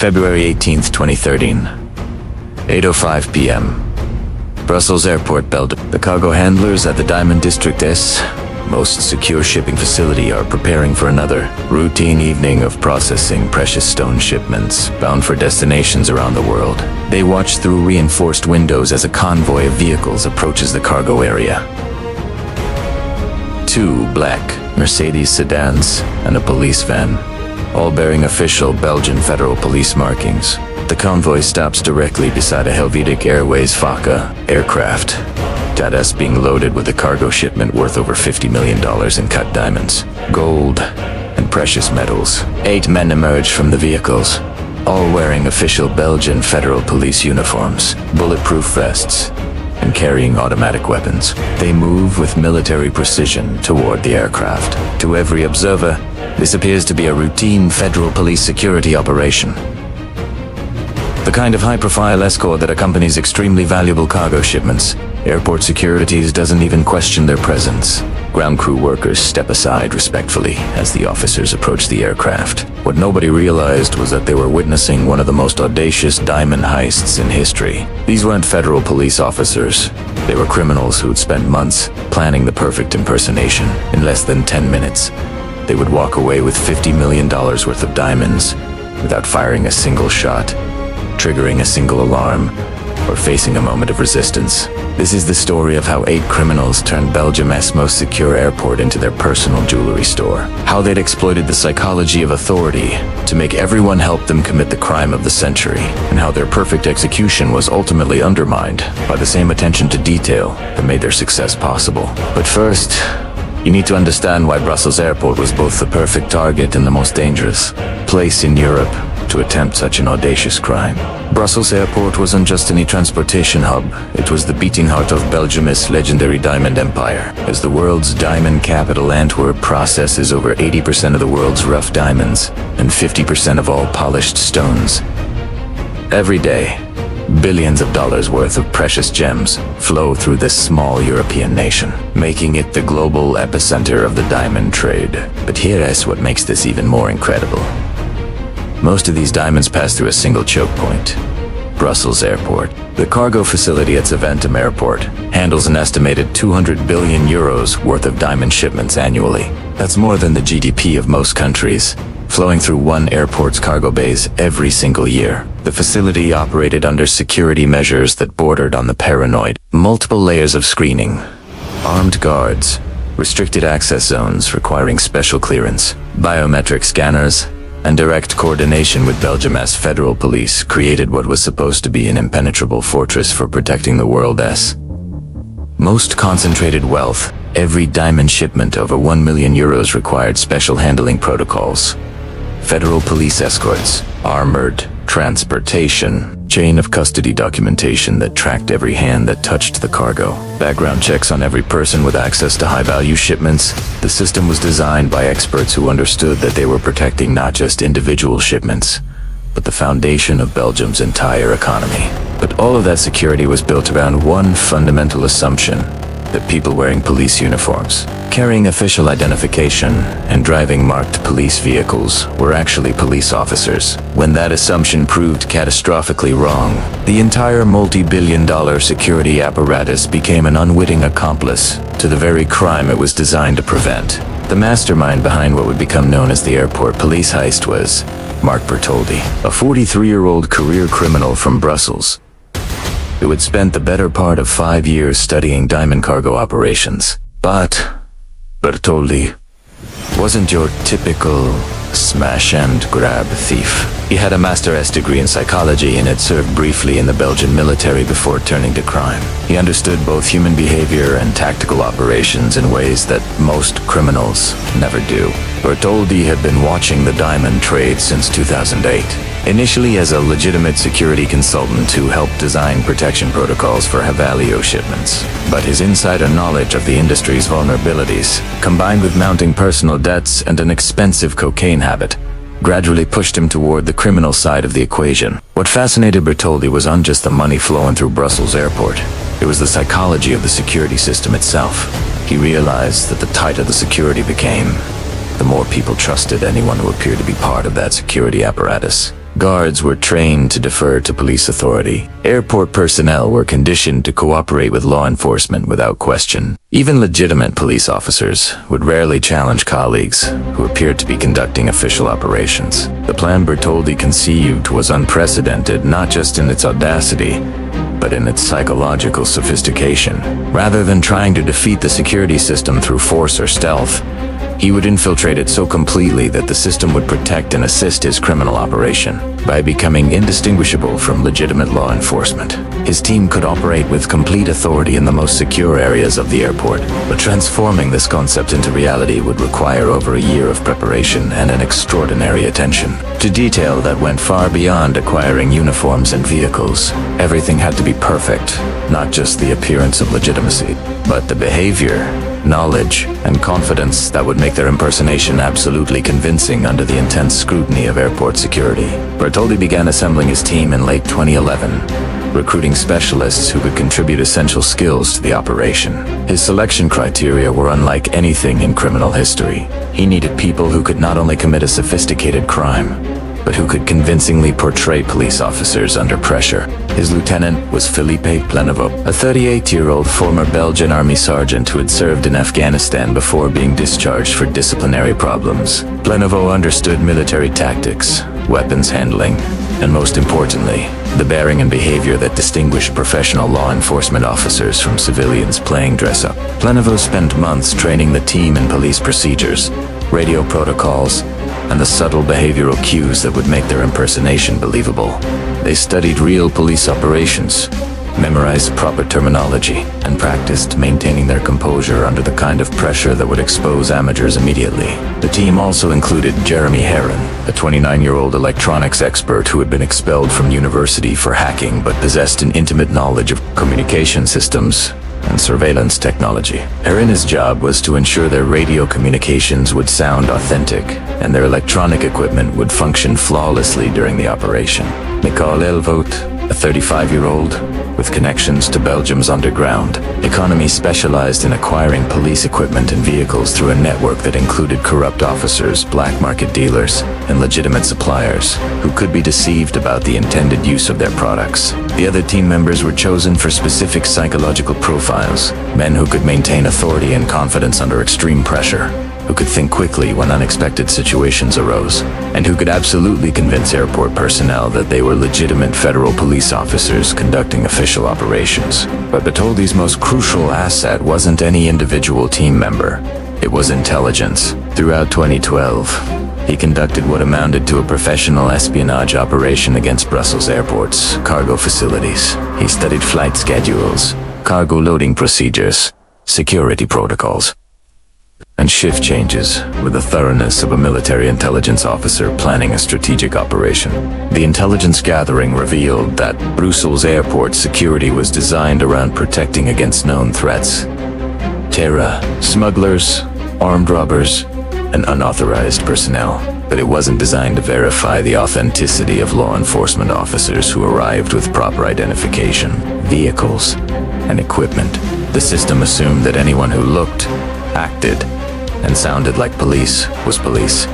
February 18th, 2013. 8:05 p.m. Brussels Airport, Belgium. The cargo handlers at the Diamond District S, most secure shipping facility, are preparing for another routine evening of processing precious stone shipments bound for destinations around the world. They watch through reinforced windows as a convoy of vehicles approaches the cargo area. Two black Mercedes sedans and a police van, all bearing official Belgian federal police markings. The convoy stops directly beside a Helvetic Airways Fokker aircraft that is being loaded with a cargo shipment worth over $50 million in cut diamonds, gold, and precious metals. 8 men emerge from the vehicles, all wearing official Belgian federal police uniforms, bulletproof vests, and carrying automatic weapons. They move with military precision toward the aircraft. To every observer, this appears to be a routine federal police security operation. The kind of high-profile escort that accompanies extremely valuable cargo shipments. Airport securities doesn't even question their presence. Ground crew workers step aside respectfully as the officers approach the aircraft. What nobody realized was that they were witnessing one of the most audacious diamond heists in history. These weren't federal police officers. They were criminals who'd spent months planning the perfect impersonation. In less than 10 minutes, they would walk away with $50 million worth of diamonds without firing a single shot, triggering a single alarm, or facing a moment of resistance. This is the story of how 8 criminals turned Belgium's most secure airport into their personal jewelry store. How they'd exploited the psychology of authority to make everyone help them commit the crime of the century, and how their perfect execution was ultimately undermined by the same attention to detail that made their success possible. But first, you need to understand why Brussels Airport was both the perfect target and the most dangerous place in Europe to attempt such an audacious crime. Brussels Airport wasn't just any transportation hub, it was the beating heart of Belgium's legendary diamond empire. As the world's diamond capital, Antwerp processes over 80% of the world's rough diamonds and 50% of all polished stones. Every day, billions of dollars worth of precious gems flow through this small European nation, making it the global epicenter of the diamond trade. But here is what makes this even more incredible. Most of these diamonds pass through a single choke point: Brussels Airport. The cargo facility at Zaventem Airport handles an estimated 200 billion euros worth of diamond shipments annually. That's more than the GDP of most countries, flowing through one airport's cargo bays every single year. The facility operated under security measures that bordered on the paranoid. Multiple layers of screening, armed guards, restricted access zones requiring special clearance, biometric scanners, and direct coordination with Belgium's federal police created what was supposed to be an impenetrable fortress for protecting the world's most concentrated wealth. Every diamond shipment over 1 million euros required special handling protocols. Federal police escorts, armored transportation, chain of custody documentation that tracked every hand that touched the cargo, background checks on every person with access to high-value shipments. The system was designed by experts who understood that they were protecting not just individual shipments, but the foundation of Belgium's entire economy. But all of that security was built around one fundamental assumption: that people wearing police uniforms, carrying official identification, and driving marked police vehicles were actually police officers. When that assumption proved catastrophically wrong, the entire multi-billion-dollar security apparatus became an unwitting accomplice to the very crime it was designed to prevent. The mastermind behind what would become known as the airport police heist was Marc Bertoldi, a 43-year-old career criminal from Brussels who had spent the better part of 5 years studying diamond cargo operations. But Bertoldi wasn't your typical smash-and-grab thief. He had a Master's degree in psychology and had served briefly in the Belgian military before turning to crime. He understood both human behavior and tactical operations in ways that most criminals never do. Bertoldi had been watching the diamond trade since 2008. Initially as a legitimate security consultant who helped design protection protocols for high-value shipments. But his insider knowledge of the industry's vulnerabilities, combined with mounting personal debts and an expensive cocaine habit, gradually pushed him toward the criminal side of the equation. What fascinated Bertoldi wasn't just the money flowing through Brussels Airport. It was the psychology of the security system itself. He realized that the tighter the security became, the more people trusted anyone who appeared to be part of that security apparatus. Guards were trained to defer to police authority. Airport personnel were conditioned to cooperate with law enforcement without question. Even legitimate police officers would rarely challenge colleagues who appeared to be conducting official operations. The plan Bertoldi conceived was unprecedented, not just in its audacity, but in its psychological sophistication. Rather than trying to defeat the security system through force or stealth, he would infiltrate it so completely that the system would protect and assist his criminal operation. By becoming indistinguishable from legitimate law enforcement, his team could operate with complete authority in the most secure areas of the airport. But transforming this concept into reality would require over a year of preparation and an extraordinary attention to detail that went far beyond acquiring uniforms and vehicles. Everything had to be perfect, not just the appearance of legitimacy, but the behavior, knowledge, and confidence that would make their impersonation absolutely convincing under the intense scrutiny of airport security. Bertoldi began assembling his team in late 2011, recruiting specialists who could contribute essential skills to the operation. His selection criteria were unlike anything in criminal history. He needed people who could not only commit a sophisticated crime, but who could convincingly portray police officers under pressure. His lieutenant was Philippe Plenovo, a 38-year-old former Belgian army sergeant who had served in Afghanistan before being discharged for disciplinary problems. Plenovo understood military tactics, weapons handling, and most importantly, the bearing and behavior that distinguish professional law enforcement officers from civilians playing dress-up. Plenovo spent months training the team in police procedures, radio protocols, and the subtle behavioral cues that would make their impersonation believable. They studied real police operations, memorized proper terminology, and practiced maintaining their composure under the kind of pressure that would expose amateurs immediately. The team also included Jeremy Heron, a 29-year-old electronics expert who had been expelled from university for hacking but possessed an intimate knowledge of communication systems and surveillance technology. Herin's job was to ensure their radio communications would sound authentic and their electronic equipment would function flawlessly during the operation. Mikhail Elvot, a 35-year-old with connections to Belgium's underground economy, specialized in acquiring police equipment and vehicles through a network that included corrupt officers, black market dealers, and legitimate suppliers who could be deceived about the intended use of their products. The other team members were chosen for specific psychological profiles, men who could maintain authority and confidence under extreme pressure, who could think quickly when unexpected situations arose, and who could absolutely convince airport personnel that they were legitimate federal police officers conducting official operations. But Bertoldi's most crucial asset wasn't any individual team member. It was intelligence. Throughout 2012, he conducted what amounted to a professional espionage operation against Brussels airport's cargo facilities. He studied flight schedules, cargo loading procedures, security protocols, and shift changes with the thoroughness of a military intelligence officer planning a strategic operation. The intelligence gathering revealed that Brussels airport security was designed around protecting against known threats: terror, smugglers, armed robbers, and unauthorized personnel. But it wasn't designed to verify the authenticity of law enforcement officers who arrived with proper identification, vehicles, and equipment. The system assumed that anyone who looked, acted, and sounded like police was police,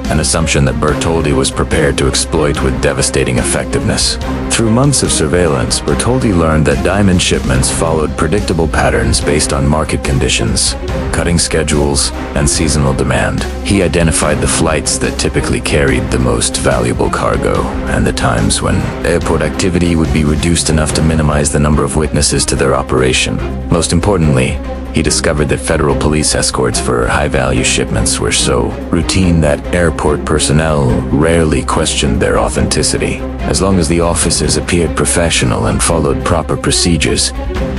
an assumption that Bertoldi was prepared to exploit with devastating effectiveness. Through months of surveillance, Bertoldi learned that diamond shipments followed predictable patterns based on market conditions, cutting schedules, and seasonal demand. He identified the flights that typically carried the most valuable cargo, and the times when airport activity would be reduced enough to minimize the number of witnesses to their operation. Most importantly, he discovered that federal police escorts for high-value shipments were so routine that airport personnel rarely questioned their authenticity. As long as the officers appeared professional and followed proper procedures,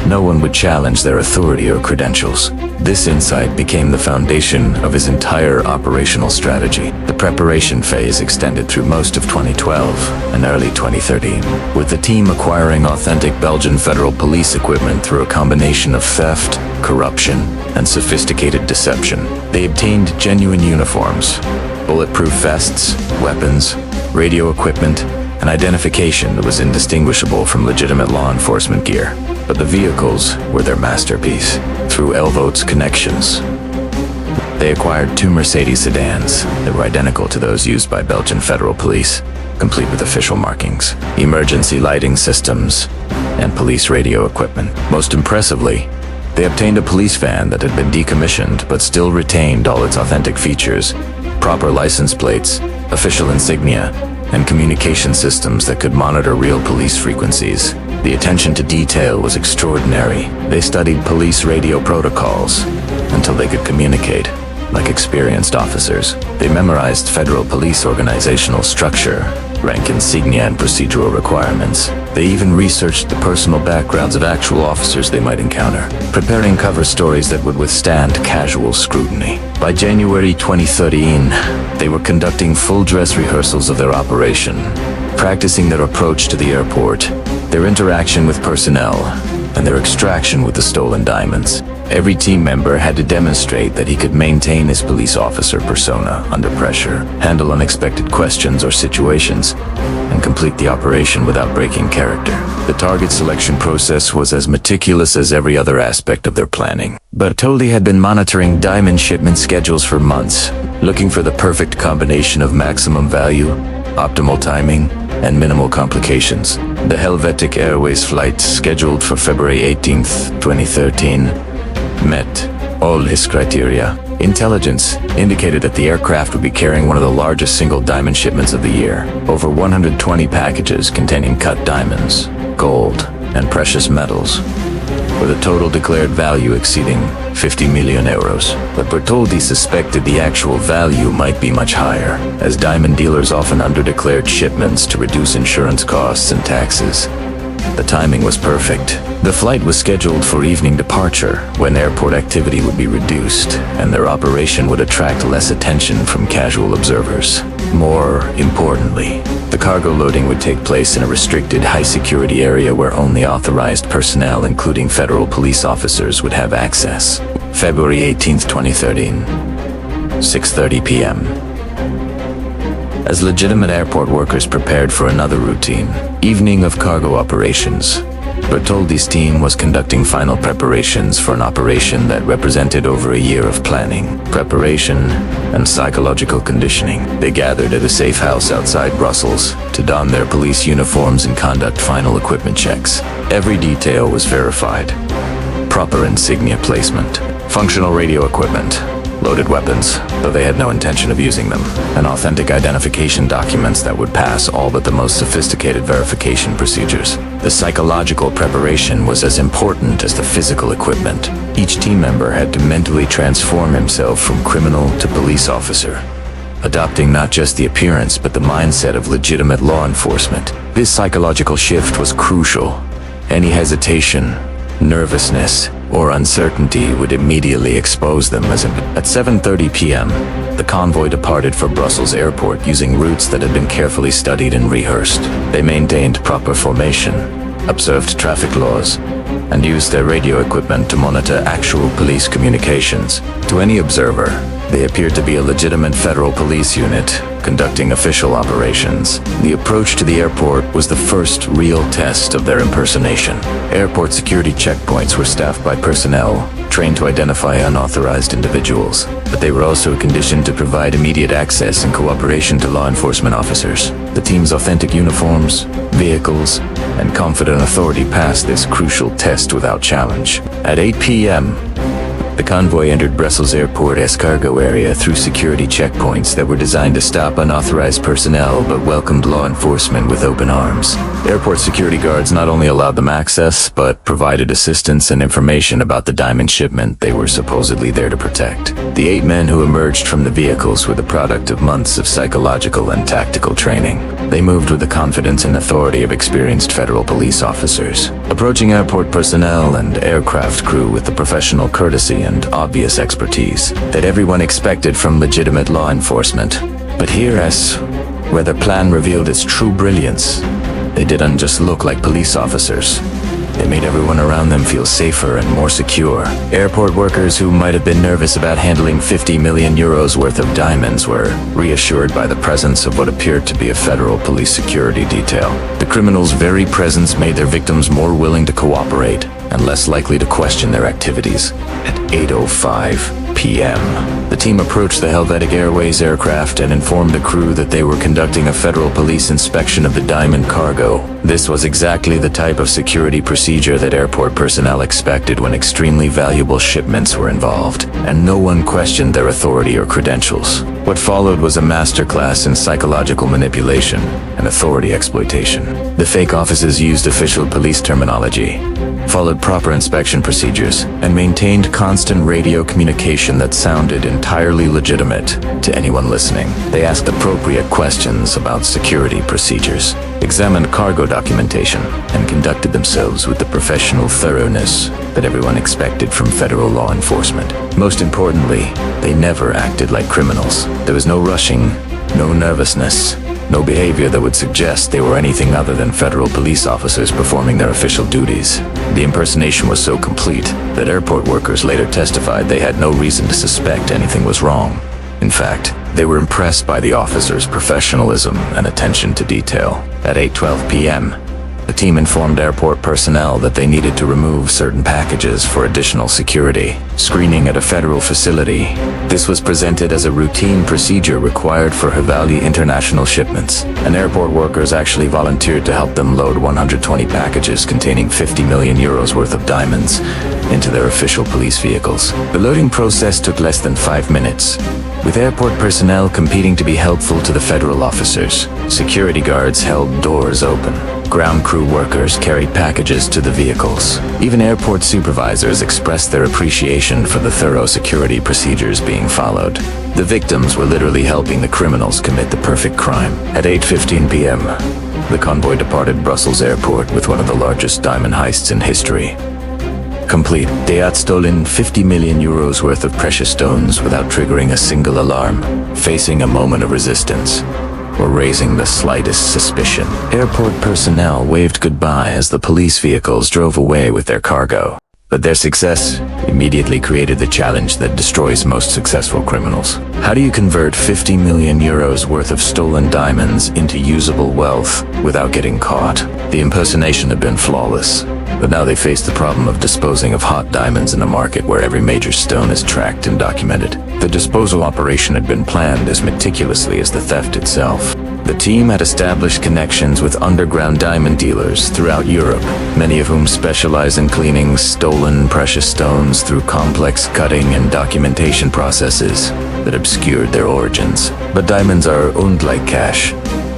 no one would challenge their authority or credentials. This insight became the foundation of his entire operational strategy. The preparation phase extended through most of 2012 and early 2013, with the team acquiring authentic Belgian federal police equipment through a combination of theft, corruption, and sophisticated deception. They obtained genuine uniforms, bulletproof vests, weapons, radio equipment, and identification that was indistinguishable from legitimate law enforcement gear. But the vehicles were their masterpiece. Through Elvot's connections, they acquired 2 Mercedes sedans that were identical to those used by Belgian federal police. complete with official markings, emergency lighting systems, and police radio equipment. Most impressively, they obtained a police van that had been decommissioned but still retained all its authentic features, proper license plates, official insignia, and communication systems that could monitor real police frequencies. The attention to detail was extraordinary. They studied police radio protocols until they could communicate like experienced officers. They memorized federal police organizational structure, rank insignia, and procedural requirements. They even researched the personal backgrounds of actual officers they might encounter, preparing cover stories that would withstand casual scrutiny. By January 2013, they were conducting full dress rehearsals of their operation, practicing their approach to the airport, their interaction with personnel, and their extraction with the stolen diamonds. Every team member had to demonstrate that he could maintain his police officer persona under pressure, handle unexpected questions or situations, and complete the operation without breaking character. The target selection process was as meticulous as every other aspect of their planning. Bertoldi had been monitoring diamond shipment schedules for months, looking for the perfect combination of maximum value, optimal timing, and minimal complications. The Helvetic Airways flight scheduled for February 18th, 2013, met all his criteria. Intelligence indicated that the aircraft would be carrying one of the largest single diamond shipments of the year, over 120 packages containing cut diamonds, gold, and precious metals, with a total declared value exceeding 50 million euros. But Bertoldi suspected the actual value might be much higher, as diamond dealers often underdeclared shipments to reduce insurance costs and taxes. The timing was perfect. The flight was scheduled for evening departure, when airport activity would be reduced, and their operation would attract less attention from casual observers. More importantly, the cargo loading would take place in a restricted high-security area where only authorized personnel, including federal police officers, would have access. February 18th, 2013, 6:30 p.m. As legitimate airport workers prepared for another routine evening of cargo operations, Bertoldi's team was conducting final preparations for an operation that represented over a year of planning, preparation, and psychological conditioning. They gathered at a safe house outside Brussels to don their police uniforms and conduct final equipment checks. Every detail was verified. Proper insignia placement, functional radio equipment, loaded weapons, though they had no intention of using them, and authentic identification documents that would pass all but the most sophisticated verification procedures. The psychological preparation was as important as the physical equipment. Each team member had to mentally transform himself from criminal to police officer, adopting not just the appearance but the mindset of legitimate law enforcement. This psychological shift was crucial. Any hesitation, nervousness, or uncertainty would immediately expose them as At 7:30 p.m., the convoy departed for Brussels Airport using routes that had been carefully studied and rehearsed. They maintained proper formation, observed traffic laws, and used their radio equipment to monitor actual police communications. To any observer, they appeared to be a legitimate federal police unit conducting official operations. The approach to the airport was the first real test of their impersonation. Airport security checkpoints were staffed by personnel trained to identify unauthorized individuals, but they were also conditioned to provide immediate access and cooperation to law enforcement officers. The team's authentic uniforms, vehicles, and confident authority passed this crucial test without challenge. At 8 p.m., the convoy entered Brussels Airport's cargo area through security checkpoints that were designed to stop unauthorized personnel but welcomed law enforcement with open arms. Airport security guards not only allowed them access, but provided assistance and information about the diamond shipment they were supposedly there to protect. The 8 men who emerged from the vehicles were the product of months of psychological and tactical training. They moved with the confidence and authority of experienced federal police officers, approaching airport personnel and aircraft crew with the professional courtesy and obvious expertise that everyone expected from legitimate law enforcement. But here, as where their plan revealed its true brilliance, they didn't just look like police officers. They made everyone around them feel safer and more secure. Airport workers who might have been nervous about handling 50 million euros worth of diamonds were reassured by the presence of what appeared to be a federal police security detail. The criminals' very presence made their victims more willing to cooperate and less likely to question their activities. At 8:05 p.m. The team approached the Helvetic Airways aircraft and informed the crew that they were conducting a federal police inspection of the diamond cargo. This was exactly the type of security procedure that airport personnel expected when extremely valuable shipments were involved, and no one questioned their authority or credentials. What followed was a masterclass in psychological manipulation and authority exploitation. The fake offices used official police terminology, followed proper inspection procedures, and maintained constant radio communication that sounded entirely legitimate to anyone listening. They asked appropriate questions about security procedures, examined cargo documentation, and conducted themselves with the professional thoroughness that everyone expected from federal law enforcement. Most importantly, they never acted like criminals. There was no rushing, no nervousness, no behavior that would suggest they were anything other than federal police officers performing their official duties. The impersonation was so complete that airport workers later testified they had no reason to suspect anything was wrong. In fact, they were impressed by the officers' professionalism and attention to detail. At 8:12 p.m., the team informed airport personnel that they needed to remove certain packages for additional security screening at a federal facility. This was presented as a routine procedure required for Havali international shipments, and airport workers actually volunteered to help them load 120 packages containing 50 million euros worth of diamonds into their official police vehicles. The loading process took less than 5 minutes, with airport personnel competing to be helpful to the federal officers. Security guards held doors open. Ground crew workers carried packages to the vehicles. Even airport supervisors expressed their appreciation for the thorough security procedures being followed. The victims were literally helping the criminals commit the perfect crime. At 8:15 p.m., the convoy departed Brussels airport with one of the largest diamond heists in history. Complete. They had stolen 50 million euros worth of precious stones without triggering a single alarm, facing a moment of resistance, or raising the slightest suspicion. Airport personnel waved goodbye as the police vehicles drove away with their cargo. But their success immediately created the challenge that destroys most successful criminals. How do you convert 50 million euros worth of stolen diamonds into usable wealth without getting caught? The impersonation had been flawless, but now they faced the problem of disposing of hot diamonds in a market where every major stone is tracked and documented. The disposal operation had been planned as meticulously as the theft itself. The team had established connections with underground diamond dealers throughout Europe, many of whom specialize in cleaning stolen precious stones through complex cutting and documentation processes that obscured their origins. But diamonds are owned like cash.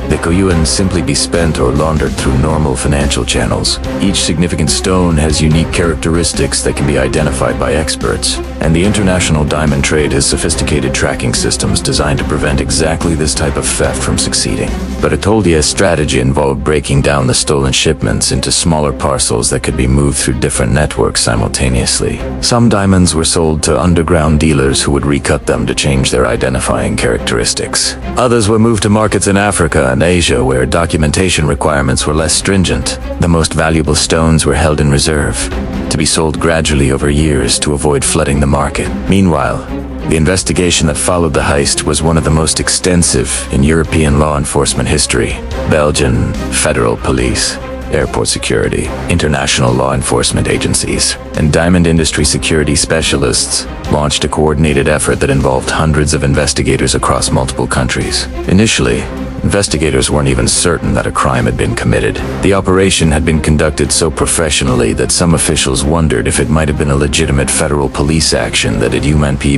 They can simply be spent or laundered through normal financial channels. Each significant stone has unique characteristics that can be identified by experts, and the international diamond trade has sophisticated tracking systems designed to prevent exactly this type of theft from succeeding. But Atoldia's strategy involved breaking down the stolen shipments into smaller parcels that could be moved through different networks simultaneously. Some diamonds were sold to underground dealers who would recut them to change their identifying characteristics. Others were moved to markets in Africa and Asia where documentation requirements were less stringent. The most valuable stones were held in reserve, to be sold gradually over years to avoid flooding the market. Meanwhile, the investigation that followed the heist was one of the most extensive in European law enforcement history. Belgian federal police, airport security, international law enforcement agencies, and diamond industry security specialists launched a coordinated effort that involved hundreds of investigators across multiple countries. Initially, investigators weren't even certain that a crime had been committed. The operation had been conducted so professionally that some officials wondered if it might have been a legitimate federal police action that had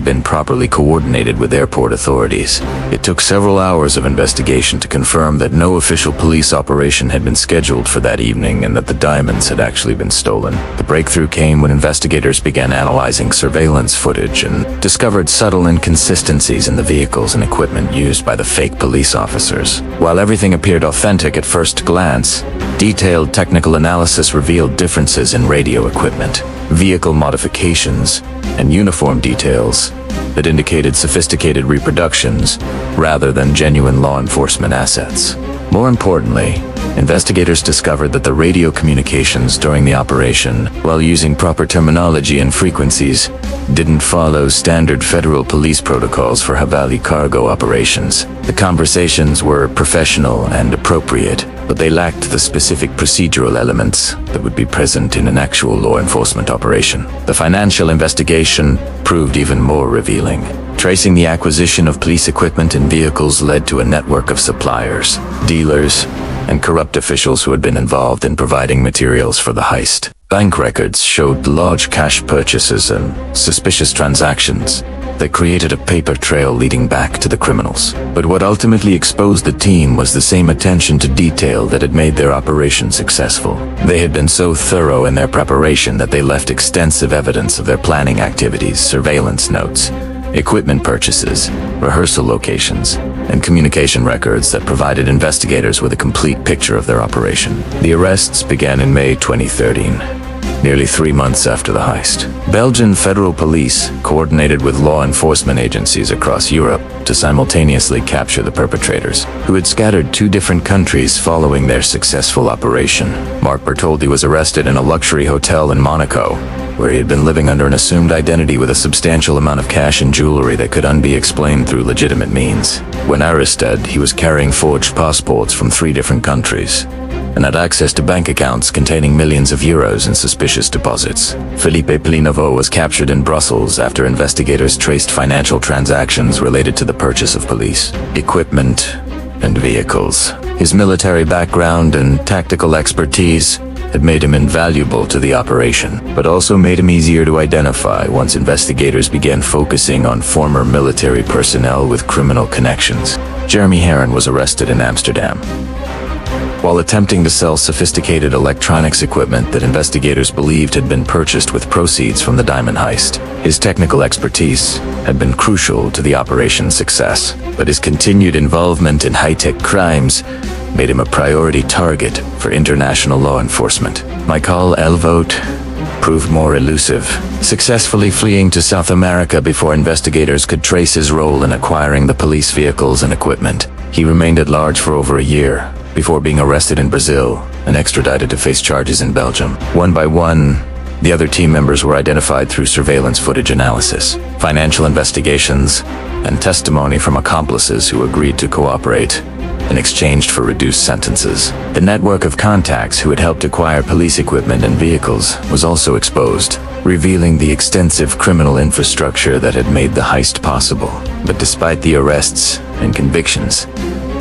been properly coordinated with airport authorities. It took several hours of investigation to confirm that no official police operation had been scheduled for that evening and that the diamonds had actually been stolen. The breakthrough came when investigators began analyzing surveillance footage and discovered subtle inconsistencies in the vehicles and equipment used by the fake police officers. While everything appeared authentic at first glance, detailed technical analysis revealed differences in radio equipment, vehicle modifications, and uniform details that indicated sophisticated reproductions rather than genuine law enforcement assets. More importantly, investigators discovered that the radio communications during the operation, while using proper terminology and frequencies, didn't follow standard federal police protocols for Havali cargo operations. The conversations were professional and appropriate, but they lacked the specific procedural elements that would be present in an actual law enforcement operation. The financial investigation proved even more revealing. Tracing the acquisition of police equipment and vehicles led to a network of suppliers, dealers, and corrupt officials who had been involved in providing materials for the heist. Bank records showed large cash purchases and suspicious transactions that created a paper trail leading back to the criminals. But what ultimately exposed the team was the same attention to detail that had made their operation successful. They had been so thorough in their preparation that they left extensive evidence of their planning activities, surveillance notes, equipment purchases, rehearsal locations, and communication records that provided investigators with a complete picture of their operation. The arrests began in May 2013, nearly 3 months after the heist. Belgian federal police coordinated with law enforcement agencies across Europe to simultaneously capture the perpetrators, who had scattered 2 different countries following their successful operation. Mark Bertoldi was arrested in a luxury hotel in Monaco, where he had been living under an assumed identity with a substantial amount of cash and jewelry that could be explained through legitimate means. When arrested, he was carrying forged passports from 3 different countries and had access to bank accounts containing millions of euros in suspicious deposits. Philippe Plinovo was captured in Brussels after investigators traced financial transactions related to the purchase of police equipment and vehicles. His military background and tactical expertise had made him invaluable to the operation, but also made him easier to identify once investigators began focusing on former military personnel with criminal connections. Jeremy Heron was arrested in Amsterdam while attempting to sell sophisticated electronics equipment that investigators believed had been purchased with proceeds from the diamond heist. His technical expertise had been crucial to the operation's success, but his continued involvement in high-tech crimes made him a priority target for international law enforcement. Michael Elvoet proved more elusive, successfully fleeing to South America before investigators could trace his role in acquiring the police vehicles and equipment. He remained at large for over a year, before being arrested in Brazil and extradited to face charges in Belgium. One by one, the other team members were identified through surveillance footage analysis, financial investigations, and testimony from accomplices who agreed to cooperate in exchange for reduced sentences. The network of contacts who had helped acquire police equipment and vehicles was also exposed, revealing the extensive criminal infrastructure that had made the heist possible. But despite the arrests and convictions,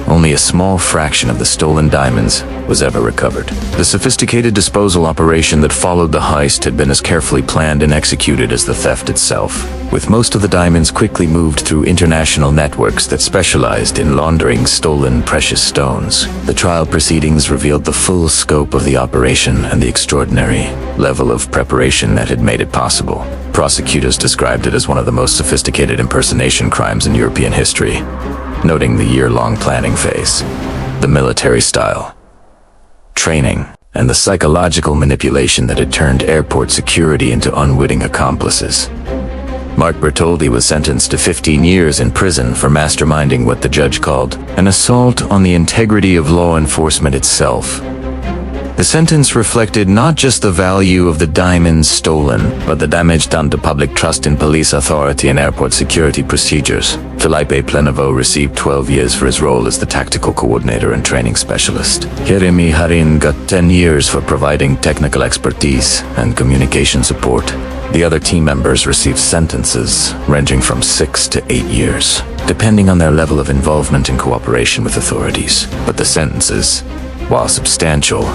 only a small fraction of the stolen diamonds was ever recovered. The sophisticated disposal operation that followed the heist had been as carefully planned and executed as the theft itself, with most of the diamonds quickly moved through international networks that specialized in laundering stolen precious stones. The trial proceedings revealed the full scope of the operation and the extraordinary level of preparation that had made it possible. Prosecutors described it as one of the most sophisticated impersonation crimes in European history, noting the year-long planning phase, the military style, training, and the psychological manipulation that had turned airport security into unwitting accomplices. Mark Bertoldi was sentenced to 15 years in prison for masterminding what the judge called an assault on the integrity of law enforcement itself. The sentence reflected not just the value of the diamonds stolen, but the damage done to public trust in police authority and airport security procedures. Philippe Plenovo received 12 years for his role as the tactical coordinator and training specialist. Jeremy Harin got 10 years for providing technical expertise and communication support. The other team members received sentences ranging from 6 to 8 years, depending on their level of involvement and cooperation with authorities. But the sentences, while substantial,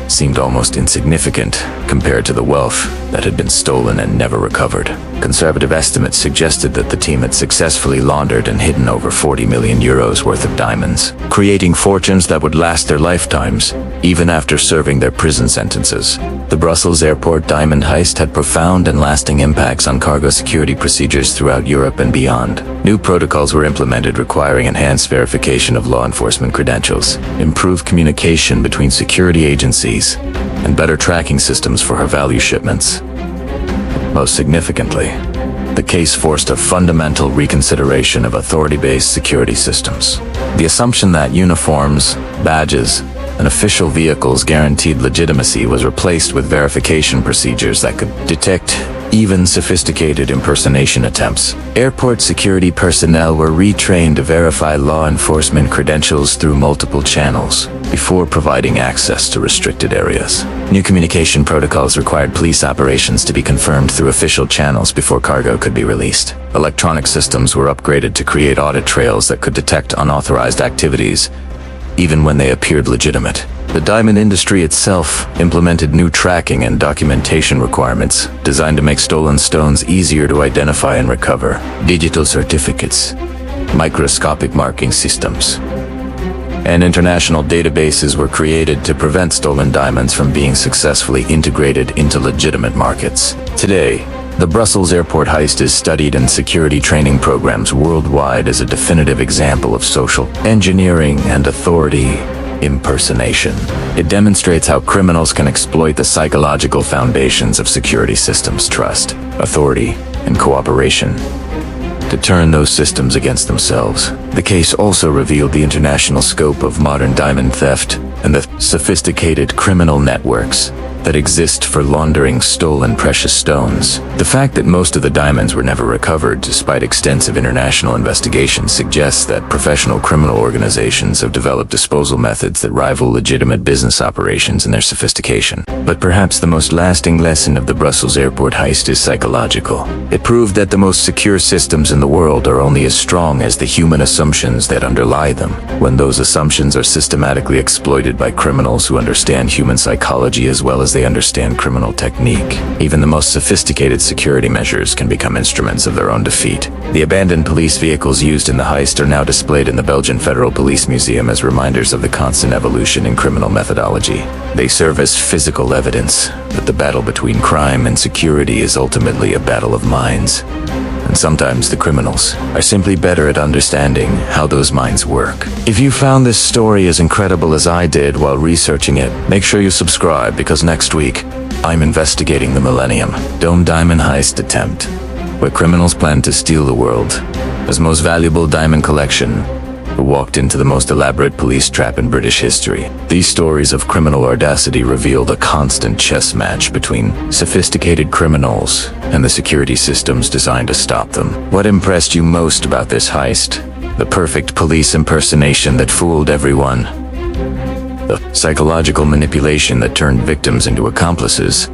seemed almost insignificant compared to the wealth that had been stolen and never recovered. Conservative estimates suggested that the team had successfully laundered and hidden over 40 million euros worth of diamonds, creating fortunes that would last their lifetimes, even after serving their prison sentences. The Brussels airport diamond heist had profound and lasting impacts on cargo security procedures throughout Europe and beyond. New protocols were implemented requiring enhanced verification of law enforcement credentials, improved communication between security agencies, and better tracking systems for her value shipments. Most significantly, the case forced a fundamental reconsideration of authority-based security systems. The assumption that uniforms, badges, and official vehicles guaranteed legitimacy was replaced with verification procedures that could detect even sophisticated impersonation attempts. Airport security personnel were retrained to verify law enforcement credentials through multiple channels before providing access to restricted areas. New communication protocols required police operations to be confirmed through official channels before cargo could be released. Electronic systems were upgraded to create audit trails that could detect unauthorized activities, even when they appeared legitimate. The diamond industry itself implemented new tracking and documentation requirements designed to make stolen stones easier to identify and recover. Digital certificates, microscopic marking systems, and international databases were created to prevent stolen diamonds from being successfully integrated into legitimate markets. Today, the Brussels airport heist is studied in security training programs worldwide as a definitive example of social engineering and authority impersonation. It demonstrates how criminals can exploit the psychological foundations of security systems: trust, authority, and cooperation, to turn those systems against themselves. The case also revealed the international scope of modern diamond theft and the sophisticated criminal networks that exist for laundering stolen precious stones. The fact that most of the diamonds were never recovered despite extensive international investigations suggests that professional criminal organizations have developed disposal methods that rival legitimate business operations in their sophistication. But perhaps the most lasting lesson of the Brussels airport heist is psychological. It proved that the most secure systems in the world are only as strong as the human assumptions that underlie them. When those assumptions are systematically exploited by criminals who understand human psychology as well as they understand criminal technique, even the most sophisticated security measures can become instruments of their own defeat. The abandoned police vehicles used in the heist are now displayed in the Belgian Federal Police Museum as reminders of the constant evolution in criminal methodology. They serve as physical evidence that the battle between crime and security is ultimately a battle of minds. And sometimes the criminals are simply better at understanding how those minds work. If you found this story as incredible as I did while researching it, make sure you subscribe, because next week, I'm investigating the Millennium Dome Diamond Heist attempt, where criminals plan to steal the world's most valuable diamond collection, who walked into the most elaborate police trap in British history. These stories of criminal audacity reveal the constant chess match between sophisticated criminals and the security systems designed to stop them. What impressed you most about this heist? The perfect police impersonation that fooled everyone? The psychological manipulation that turned victims into accomplices?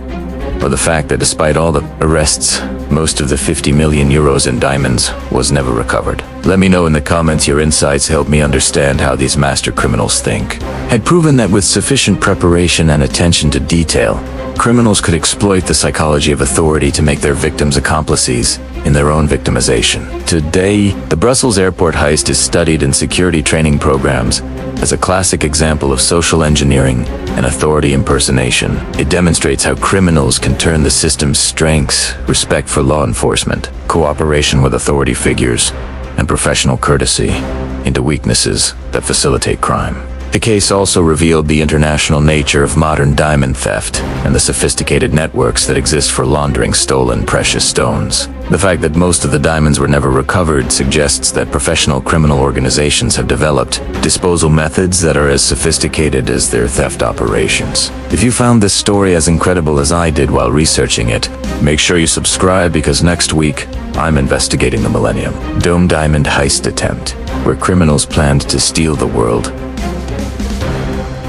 Or the fact that despite all the arrests, most of the 50 million euros in diamonds was never recovered? Let me know in the comments. Your insights help me understand how these master criminals think. Had proven that with sufficient preparation and attention to detail, criminals could exploit the psychology of authority to make their victims accomplices in their own victimization. Today, the Brussels airport heist is studied in security training programs as a classic example of social engineering and authority impersonation. It demonstrates how criminals can turn the system's strengths, respect for law enforcement, cooperation with authority figures, and professional courtesy, into weaknesses that facilitate crime. The case also revealed the international nature of modern diamond theft and the sophisticated networks that exist for laundering stolen precious stones. The fact that most of the diamonds were never recovered suggests that professional criminal organizations have developed disposal methods that are as sophisticated as their theft operations. If you found this story as incredible as I did while researching it, make sure you subscribe, because next week, I'm investigating the Millennium Dome Diamond Heist attempt, where criminals planned to steal the world's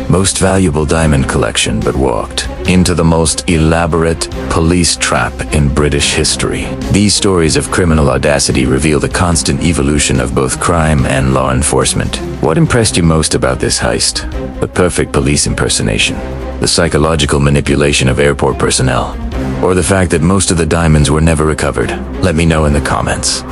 most valuable diamond collection but walked into the most elaborate police trap in British history. These stories of criminal audacity reveal the constant evolution of both crime and law enforcement. What impressed you most about this heist? The perfect police impersonation, the psychological manipulation of airport personnel, or the fact that most of the diamonds were never recovered? Let me know in the comments.